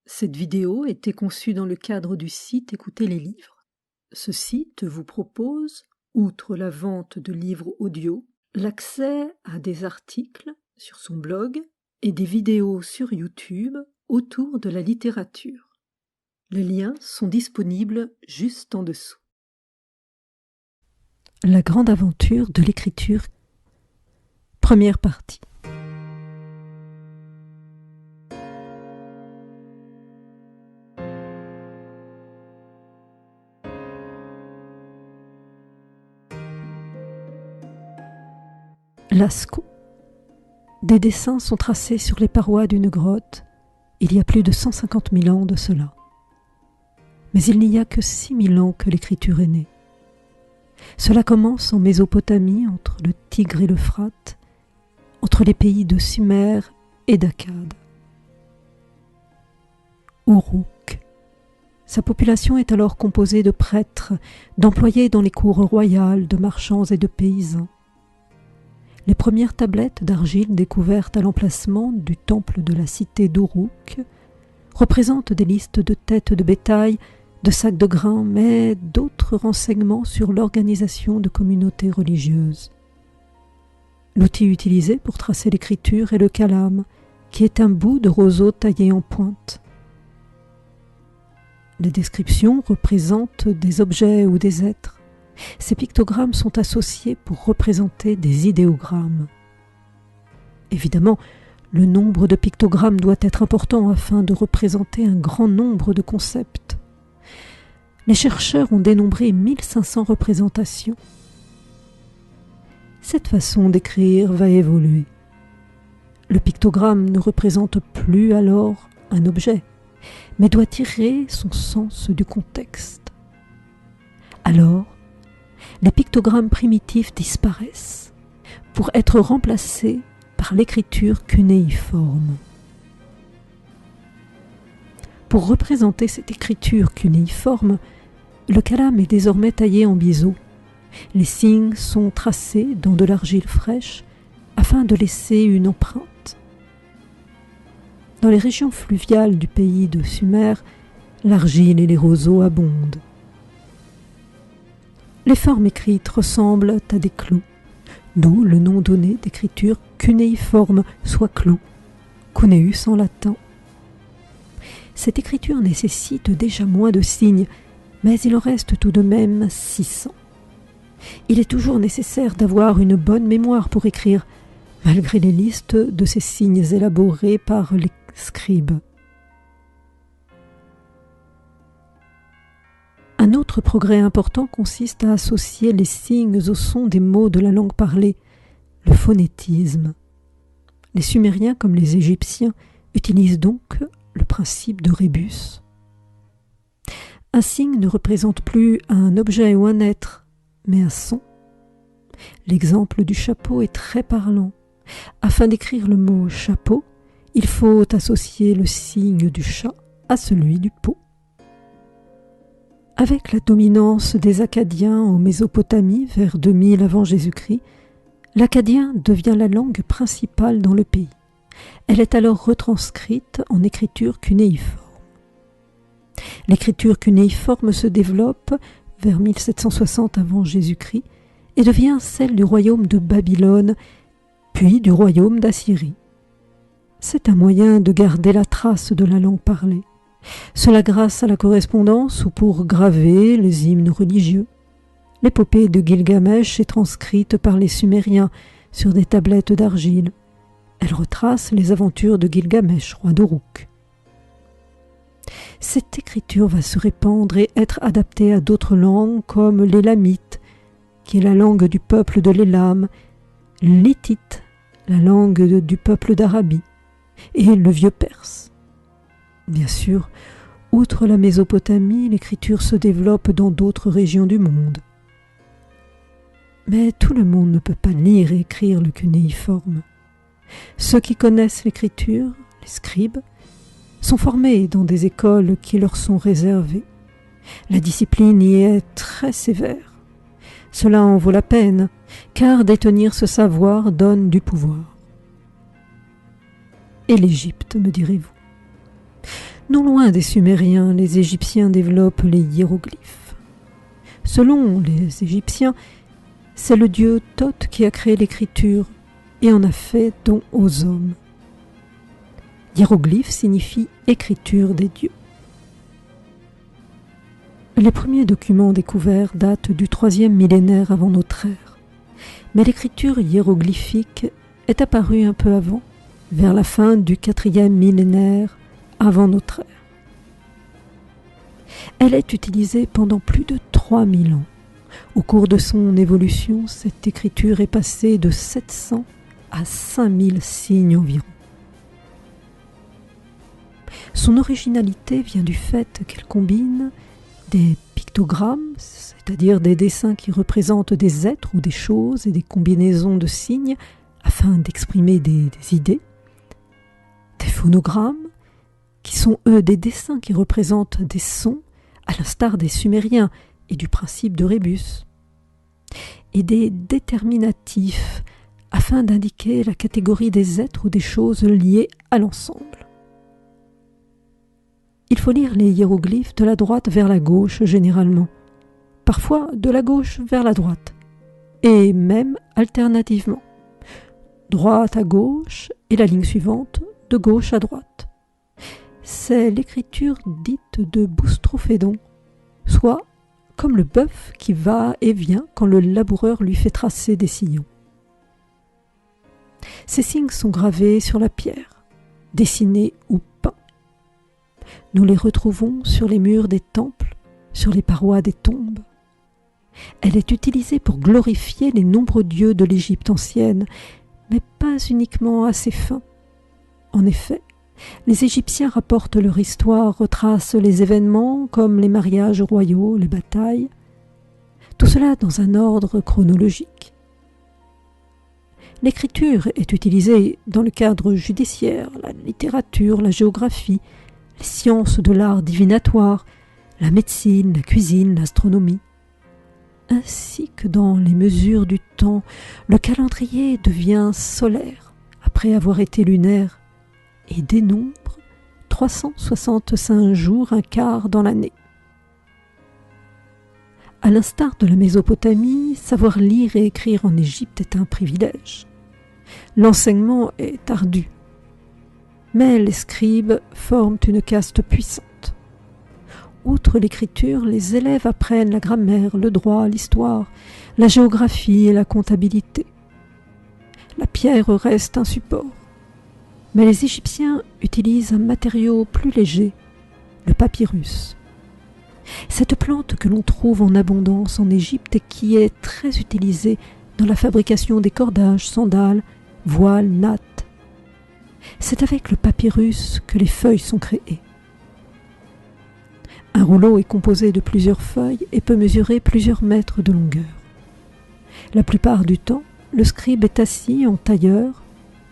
Cette vidéo a été conçue dans le cadre du site Écoutez les livres. Ce site vous propose, outre la vente de livres audio, l'accès à des articles sur son blog et des vidéos sur YouTube autour de la littérature. Les liens sont disponibles juste en dessous. La grande aventure de l'écriture. Première partie. Lascaux. Des dessins sont tracés sur les parois d'une grotte, il y a plus de 150 000 ans de cela. Mais il n'y a que 6 000 ans que l'écriture est née. Cela commence en Mésopotamie, entre le Tigre et l'Euphrate, entre les pays de Sumer et d'Akkad. Uruk. Sa population est alors composée de prêtres, d'employés dans les cours royales, de marchands et de paysans. Les premières tablettes d'argile découvertes à l'emplacement du temple de la cité d'Uruk représentent des listes de têtes de bétail, de sacs de grains, mais d'autres renseignements sur l'organisation de communautés religieuses. L'outil utilisé pour tracer l'écriture est le calame, qui est un bout de roseau taillé en pointe. Les descriptions représentent des objets ou des êtres. Ces pictogrammes sont associés pour représenter des idéogrammes. Évidemment, le nombre de pictogrammes doit être important afin de représenter un grand nombre de concepts. Les chercheurs ont dénombré 1500 représentations. Cette façon d'écrire va évoluer. Le pictogramme ne représente plus alors un objet, mais doit tirer son sens du contexte. Alors, les pictogrammes primitifs disparaissent pour être remplacés par l'écriture cunéiforme. Pour représenter cette écriture cunéiforme, le calame est désormais taillé en biseau. Les signes sont tracés dans de l'argile fraîche afin de laisser une empreinte. Dans les régions fluviales du pays de Sumer, l'argile et les roseaux abondent. Les formes écrites ressemblent à des clous, d'où le nom donné d'écriture cunéiforme, soit clou, cuneus en latin. Cette écriture nécessite déjà moins de signes, mais il en reste tout de même 600. Il est toujours nécessaire d'avoir une bonne mémoire pour écrire, malgré les listes de ces signes élaborés par les scribes. Un autre progrès important consiste à associer les signes au son des mots de la langue parlée, le phonétisme. Les Sumériens, comme les Égyptiens, utilisent donc le principe de rébus. Un signe ne représente plus un objet ou un être, mais un son. L'exemple du chapeau est très parlant. Afin d'écrire le mot « chapeau », il faut associer le signe du chat à celui du pot. Avec la dominance des Akkadiens en Mésopotamie vers 2000 avant Jésus-Christ, l'akkadien devient la langue principale dans le pays. Elle est alors retranscrite en écriture cunéiforme. L'écriture cunéiforme se développe vers 1760 avant Jésus-Christ et devient celle du royaume de Babylone, puis du royaume d'Assyrie. C'est un moyen de garder la trace de la langue parlée. Cela grâce à la correspondance ou pour graver les hymnes religieux. L'épopée de Gilgamesh est transcrite par les Sumériens sur des tablettes d'argile. Elle retrace les aventures de Gilgamesh, roi d'Uruk. Cette écriture va se répandre et être adaptée à d'autres langues comme l'élamite, qui est la langue du peuple de l'Élam, l'hittite, la langue du peuple d'Arabie, et le vieux perse. Bien sûr, outre la Mésopotamie, l'écriture se développe dans d'autres régions du monde. Mais tout le monde ne peut pas lire et écrire le cunéiforme. Ceux qui connaissent l'écriture, les scribes, sont formés dans des écoles qui leur sont réservées. La discipline y est très sévère. Cela en vaut la peine, car détenir ce savoir donne du pouvoir. Et l'Égypte, me direz-vous? Non loin des Sumériens, les Égyptiens développent les hiéroglyphes. Selon les Égyptiens, c'est le dieu Thoth qui a créé l'écriture et en a fait don aux hommes. Hiéroglyphe signifie écriture des dieux. Les premiers documents découverts datent du 3e millénaire avant notre ère, mais l'écriture hiéroglyphique est apparue un peu avant, vers la fin du 4e millénaire avant notre ère. Elle est utilisée pendant plus de 3000 ans. Au cours de son évolution, cette écriture est passée de 700 à 5000 signes environ. Son originalité vient du fait qu'elle combine des pictogrammes, c'est-à-dire des dessins qui représentent des êtres ou des choses et des combinaisons de signes afin d'exprimer des idées, des phonogrammes, qui sont eux des dessins qui représentent des sons, à l'instar des Sumériens et du principe de rébus, et des déterminatifs, afin d'indiquer la catégorie des êtres ou des choses liées à l'ensemble. Il faut lire les hiéroglyphes de la droite vers la gauche généralement, parfois de la gauche vers la droite, et même alternativement, droite à gauche et la ligne suivante de gauche à droite. C'est l'écriture dite de boustrophédon, soit comme le bœuf qui va et vient quand le laboureur lui fait tracer des sillons. Ces signes sont gravés sur la pierre, dessinés ou peints. Nous les retrouvons sur les murs des temples, sur les parois des tombes. Elle est utilisée pour glorifier les nombreux dieux de l'Égypte ancienne, mais pas uniquement à ces fins. En effet, les Égyptiens rapportent leur histoire, retracent les événements comme les mariages royaux, les batailles, tout cela dans un ordre chronologique. L'écriture est utilisée dans le cadre judiciaire, la littérature, la géographie, les sciences de l'art divinatoire, la médecine, la cuisine, l'astronomie. Ainsi que dans les mesures du temps, le calendrier devient solaire après avoir été lunaire et dénombre 365 jours, un quart dans l'année. À l'instar de la Mésopotamie, savoir lire et écrire en Égypte est un privilège. L'enseignement est ardu, mais les scribes forment une caste puissante. Outre l'écriture, les élèves apprennent la grammaire, le droit, l'histoire, la géographie et la comptabilité. La pierre reste un support, mais les Égyptiens utilisent un matériau plus léger, le papyrus. Cette plante que l'on trouve en abondance en Égypte et qui est très utilisée dans la fabrication des cordages, sandales, voiles, nattes. C'est avec le papyrus que les feuilles sont créées. Un rouleau est composé de plusieurs feuilles et peut mesurer plusieurs mètres de longueur. La plupart du temps, le scribe est assis en tailleur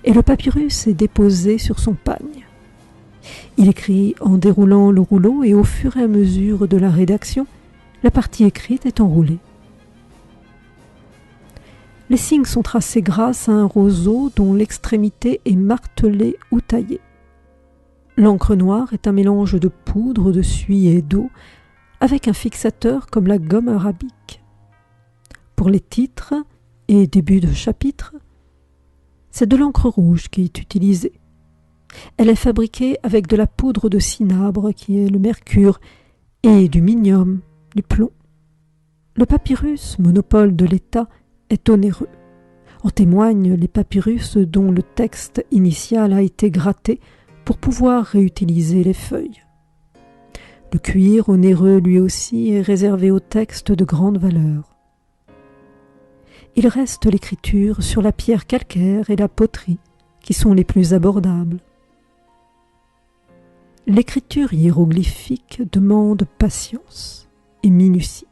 et le papyrus est déposé sur son pagne. Il écrit en déroulant le rouleau et au fur et à mesure de la rédaction, la partie écrite est enroulée. Les signes sont tracés grâce à un roseau dont l'extrémité est martelée ou taillée. L'encre noire est un mélange de poudre, de suie et d'eau, avec un fixateur comme la gomme arabique. Pour les titres et débuts de chapitres, c'est de l'encre rouge qui est utilisée. Elle est fabriquée avec de la poudre de cinabre, qui est le mercure, et du minium, du plomb. Le papyrus, monopole de l'État, est onéreux. En témoignent les papyrus dont le texte initial a été gratté pour pouvoir réutiliser les feuilles. Le cuir, onéreux lui aussi, est réservé aux textes de grande valeur. Il reste l'écriture sur la pierre calcaire et la poterie, qui sont les plus abordables. L'écriture hiéroglyphique demande patience et minutie.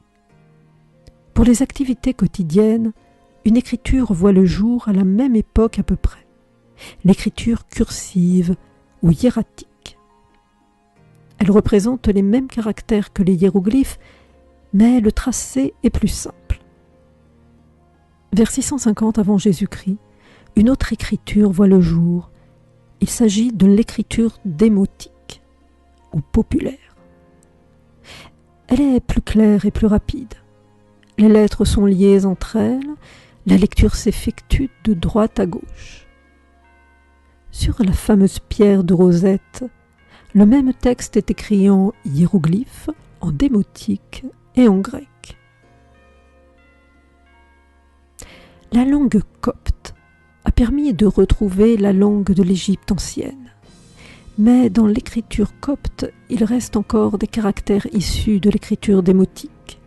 Pour les activités quotidiennes, une écriture voit le jour à la même époque à peu près, l'écriture cursive ou hiératique. Elle représente les mêmes caractères que les hiéroglyphes, mais le tracé est plus simple. Vers 650 avant Jésus-Christ, une autre écriture voit le jour. Il s'agit de l'écriture démotique, au populaire. Elle est plus claire et plus rapide. Les lettres sont liées entre elles, la lecture s'effectue de droite à gauche. Sur la fameuse pierre de Rosette, le même texte est écrit en hiéroglyphes, en démotique et en grec. La langue copte a permis de retrouver la langue de l'Égypte ancienne. Mais dans l'écriture copte, il reste encore des caractères issus de l'écriture démotique.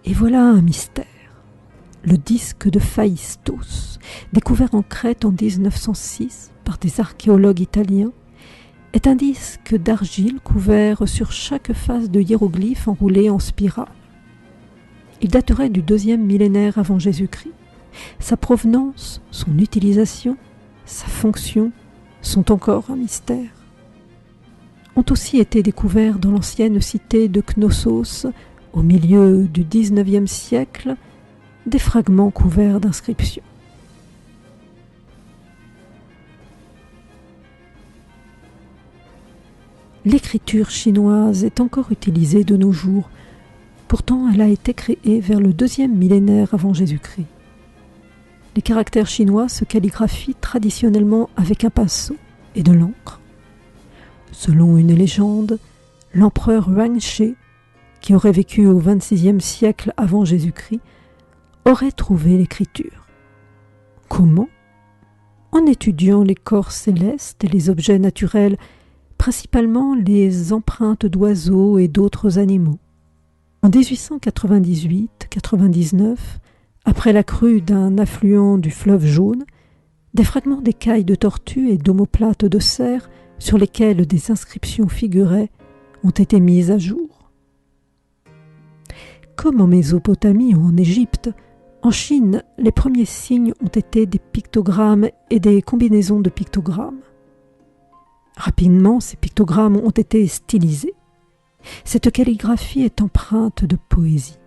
Et voilà un mystère. Le disque de Phaïstos, découvert en Crète en 1906 par des archéologues italiens, est un disque d'argile couvert sur chaque face de hiéroglyphes enroulés en spirale. Il daterait du 2e millénaire avant Jésus-Christ. Sa provenance, son utilisation, sa fonction sont encore un mystère. Ont aussi été découverts dans l'ancienne cité de Knossos, au milieu du XIXe siècle, des fragments couverts d'inscriptions. L'écriture chinoise est encore utilisée de nos jours. Pourtant, elle a été créée vers le 2e millénaire avant Jésus-Christ. Les caractères chinois se calligraphient traditionnellement avec un pinceau et de l'encre. Selon une légende, l'empereur Yuanshi, qui aurait vécu au XXVIe siècle avant Jésus-Christ, aurait trouvé l'écriture. Comment ? En étudiant les corps célestes et les objets naturels, principalement les empreintes d'oiseaux et d'autres animaux. En 1898-99, après la crue d'un affluent du fleuve Jaune, des fragments d'écailles de tortue et d'omoplates de cerf sur lesquels des inscriptions figuraient ont été mises à jour. Comme en Mésopotamie ou en Égypte, en Chine, les premiers signes ont été des pictogrammes et des combinaisons de pictogrammes. Rapidement, ces pictogrammes ont été stylisés. Cette calligraphie est empreinte de poésie.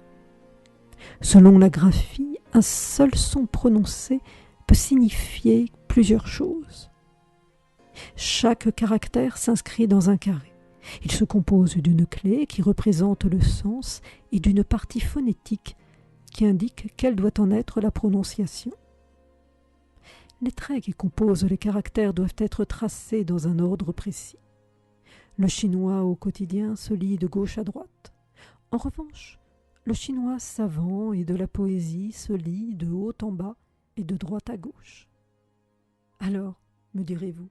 Selon la graphie, un seul son prononcé peut signifier plusieurs choses. Chaque caractère s'inscrit dans un carré. Il se compose d'une clé qui représente le sens et d'une partie phonétique qui indique quelle doit en être la prononciation. Les traits qui composent les caractères doivent être tracés dans un ordre précis. Le chinois au quotidien se lit de gauche à droite. En revanche, le chinois savant et de la poésie se lit de haut en bas et de droite à gauche. Alors, me direz-vous,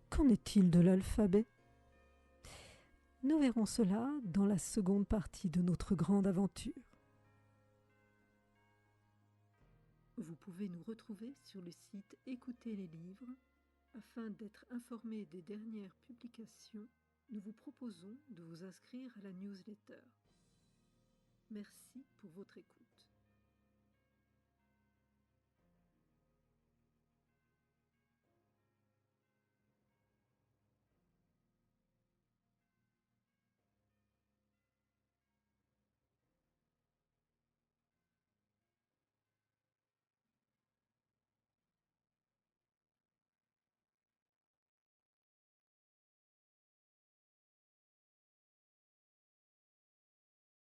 qu'en est-il de l'alphabet ? Nous verrons cela dans la seconde partie de notre grande aventure. Vous pouvez nous retrouver sur le site Écoutez les livres. Afin d'être informé des dernières publications, nous vous proposons de vous inscrire à la newsletter. Merci pour votre écoute.